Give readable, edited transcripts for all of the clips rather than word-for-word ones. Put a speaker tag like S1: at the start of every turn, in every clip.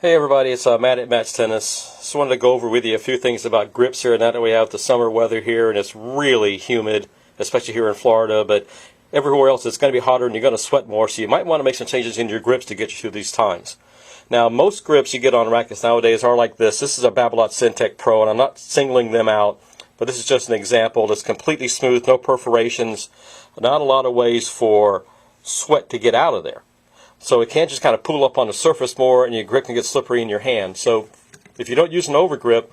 S1: Hey everybody, it's Matt at Matt's Tennis. Just wanted to go over with you a few things about grips here. Now that we have the summer weather here and it's really humid, especially here in Florida, but everywhere else it's going to be hotter and you're going to sweat more, so you might want to make some changes in your grips to get you through these times. Now, most grips you get on rackets nowadays are like this. This is a Babolat Syntech Pro, and I'm not singling them out, but this is just an example. It's completely smooth, no perforations, not a lot of ways for sweat to get out of there. So it can't just kind of pool up on the surface more and your grip can get slippery in your hand. So if you don't use an overgrip,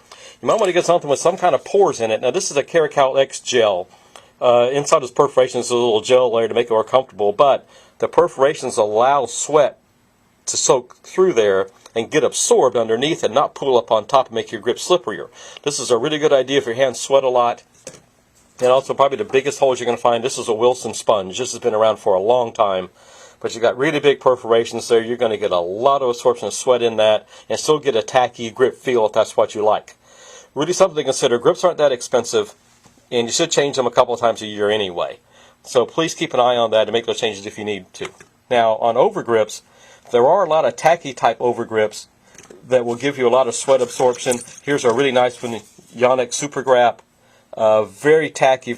S1: you might want to get something with some kind of pores in it. Now this is a Caracal X gel. Inside this perforation is a little gel layer to make it more comfortable, but the perforations allow sweat to soak through there and get absorbed underneath and not pool up on top and make your grip slipperier. This is a really good idea if your hands sweat a lot. And also probably the biggest holes you're going to find, this is a Wilson sponge. This has been around for a long time. But you've got really big perforations there. You're going to get a lot of absorption of sweat in that and still get a tacky grip feel if that's what you like. Really something to consider. Grips aren't that expensive, and you should change them a couple of times a year anyway. So please keep an eye on that and make those changes if you need to. Now, on overgrips, there are a lot of tacky type overgrips that will give you a lot of sweat absorption. Here's a really nice one, Yonex Super Grap. Very tacky,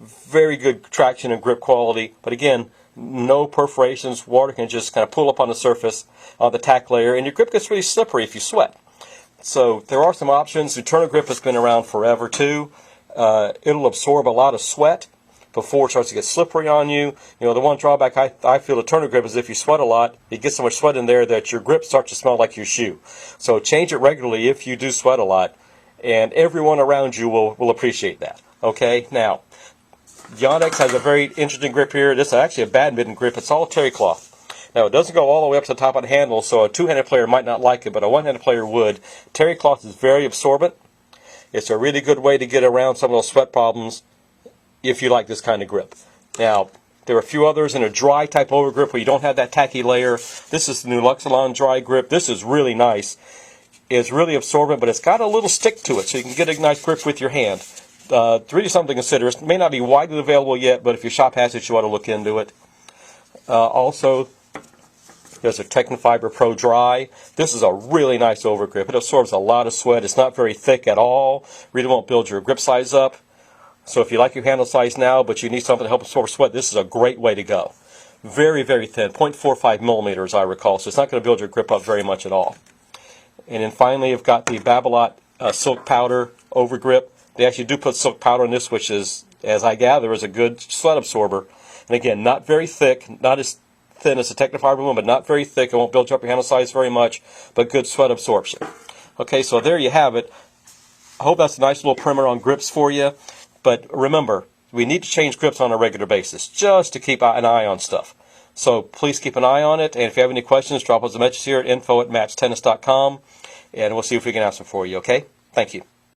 S1: very good traction and grip quality. But again, no perforations. Water can just kind of pull up on the surface on the tack layer, and your grip gets really slippery if you sweat. So there are some options. The Turner grip has been around forever too. It'll absorb a lot of sweat before it starts to get slippery on you. You know, the one drawback I feel the Turner grip is if you sweat a lot, you get so much sweat in there that your grip starts to smell like your shoe. So change it regularly if you do sweat a lot, and everyone around you will appreciate that. Okay, now, Yonex has a very interesting grip here. This is actually a badminton grip. It's all terry cloth. Now, it doesn't go all the way up to the top of the handle, so a two-handed player might not like it, but a one-handed player would. Terry cloth is very absorbent. It's a really good way to get around some of those sweat problems if you like this kind of grip. Now, there are a few others in a dry type overgrip where you don't have that tacky layer. This is the new Luxilon dry grip. This is really nice. It's really absorbent, but it's got a little stick to it, so you can get a nice grip with your hand. It's really something to consider. It may not be widely available yet, but if your shop has it, you ought to look into it. Also, there's a Technofiber Pro Dry. This is a really nice overgrip. It absorbs a lot of sweat. It's not very thick at all. Really won't build your grip size up. So if you like your handle size now, but you need something to help absorb sweat, this is a great way to go. Very, very thin, 0.45 millimeters, I recall, so it's not going to build your grip up very much at all. And then finally, you've got the Babolat Silk Powder Overgrip. They actually do put silk powder in this, which is, as I gather, is a good sweat absorber. And again, not very thick, not as thin as the Technofiber one, but not very thick. It won't build you up your handle size very much, but good sweat absorption. Okay, so there you have it. I hope that's a nice little primer on grips for you. But remember, we need to change grips on a regular basis just to keep an eye on stuff. So please keep an eye on it. And if you have any questions, drop us a message here at info@mattstennis.com, and we'll see if we can answer for you, okay? Thank you.